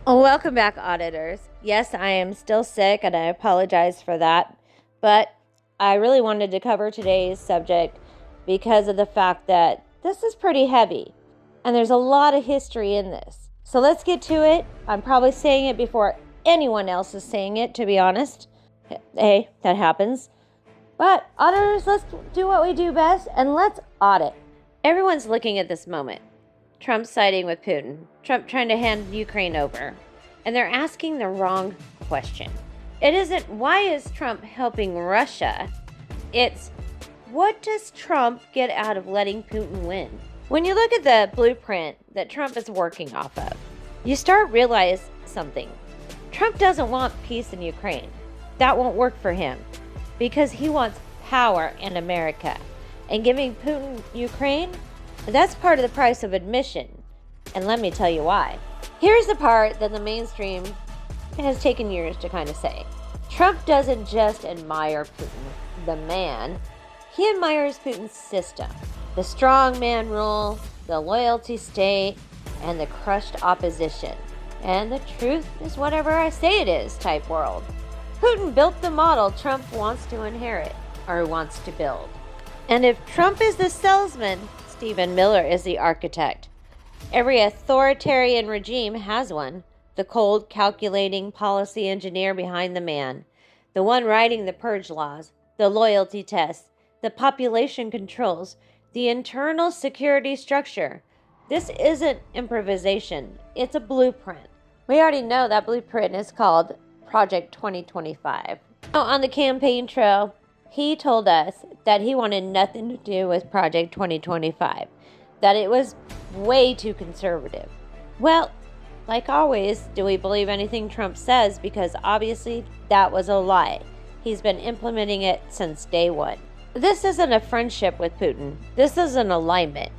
Welcome back, auditors. Yes, I am still sick and I apologize for that, but I really wanted to cover today's subject because of the fact that this is pretty heavy and there's a lot of history in this. So let's get to it. I'm probably saying it before anyone else is saying it, to be honest. Hey, that happens. But auditors, let's do what we do best and let's audit. Everyone's looking at this moment. Trump siding with Putin, Trump trying to hand Ukraine over. And they're asking the wrong question. It isn't, why is Trump helping Russia? It's, what does Trump get out of letting Putin win? When you look at the blueprint that Trump is working off of, you start realize something. Trump doesn't want peace in Ukraine. That won't work for him because he wants power in America. And giving Putin Ukraine, that's part of the price of admission, and let me tell you why. Here's the part that the mainstream has taken years to kind of say. Trump doesn't just admire Putin, the man. He admires Putin's system, the strong man rule, the loyalty state, and the crushed opposition. And the truth is whatever I say it is type world. Putin built the model Trump wants to inherit, or wants to build. And if Trump is the salesman, Stephen Miller is the architect. Every authoritarian regime has one, the cold, calculating policy engineer behind the man, the one writing the purge laws, the loyalty tests, the population controls, the internal security structure. This isn't improvisation, it's a blueprint. We already know that blueprint is called Project 2025. On the campaign trail, he told us that he wanted nothing to do with Project 2025, that it was way too conservative. Well, like always, do we believe anything Trump says? Because obviously that was a lie. He's been implementing it since day one. This isn't a friendship with Putin. This is an alignment.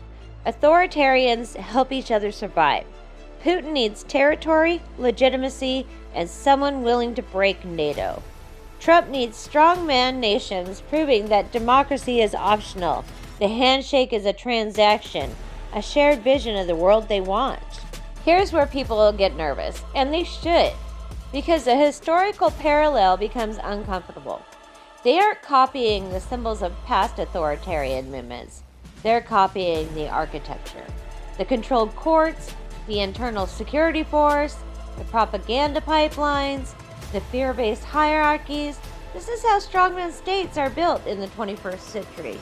Authoritarians help each other survive. Putin needs territory, legitimacy, and someone willing to break NATO. Trump needs strongman nations proving that democracy is optional. The handshake is a transaction, a shared vision of the world they want. Here's where people will get nervous, and they should, because the historical parallel becomes uncomfortable. They aren't copying the symbols of past authoritarian movements. They're copying the architecture. The controlled courts, the internal security force, the propaganda pipelines, the fear-based hierarchies. This is how strongman states are built in the 21st century.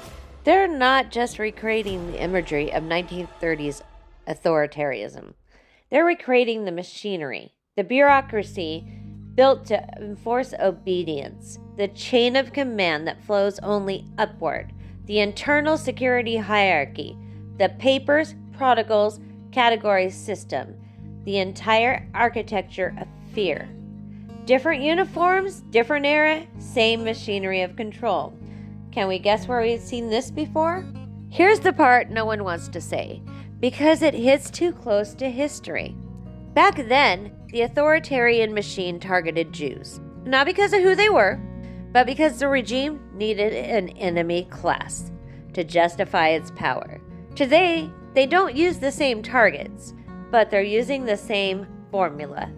They're not just recreating the imagery of 1930s authoritarianism. They're recreating the machinery, the bureaucracy built to enforce obedience, the chain of command that flows only upward, the internal security hierarchy, the papers, protocols, categories system, the entire architecture of fear. Different uniforms, different era, same machinery of control. Can we guess where we've seen this before? Here's the part no one wants to say, because it hits too close to history. Back then, the authoritarian machine targeted Jews, not because of who they were, but because the regime needed an enemy class to justify its power. Today, they don't use the same targets, but they're using the same formula.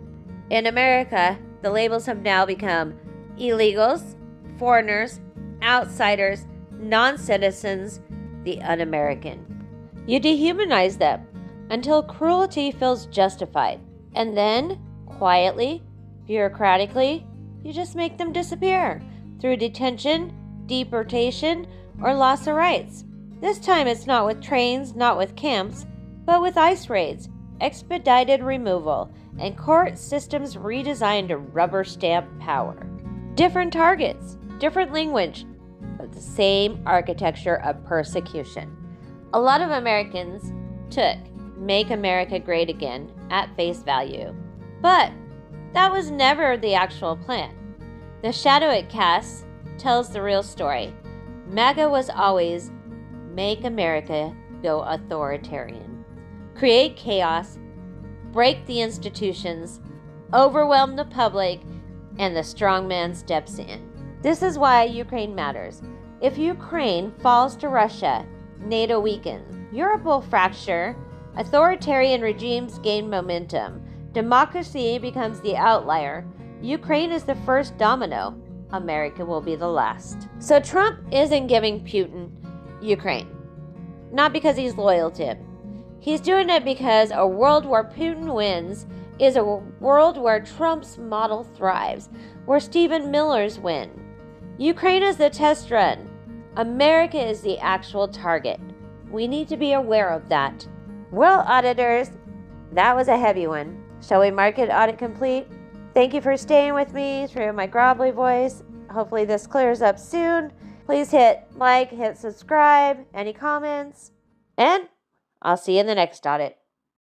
In America, the labels have now become illegals, foreigners, outsiders, non-citizens, the un-American. You dehumanize them until cruelty feels justified. And then, quietly, bureaucratically, you just make them disappear through detention, deportation, or loss of rights. This time it's not with trains, not with camps, but with ICE raids, expedited removal, and court systems redesigned to rubber stamp power. Different targets, different language, but the same architecture of persecution. A lot of Americans took "Make America Great Again" at face value, but that was never the actual plan. The shadow it casts tells the real story. MAGA was always make America go authoritarian, create chaos, break the institutions, overwhelm the public, and the strongman steps in. This is why Ukraine matters. If Ukraine falls to Russia, NATO weakens, Europe will fracture, authoritarian regimes gain momentum, Democracy becomes the outlier. Ukraine is the first domino. America will be the last. So Trump isn't giving Putin Ukraine. Not because he's loyal to him. He's doing it because a world where Putin wins is a world where Trump's model thrives, where Stephen Miller's win. Ukraine is the test run. America is the actual target. We need to be aware of that. Well, auditors, that was a heavy one. Shall we mark it audit complete? Thank you for staying with me through my grovelly voice. Hopefully this clears up soon. Please hit like, hit subscribe, any comments, and I'll see you in the next audit.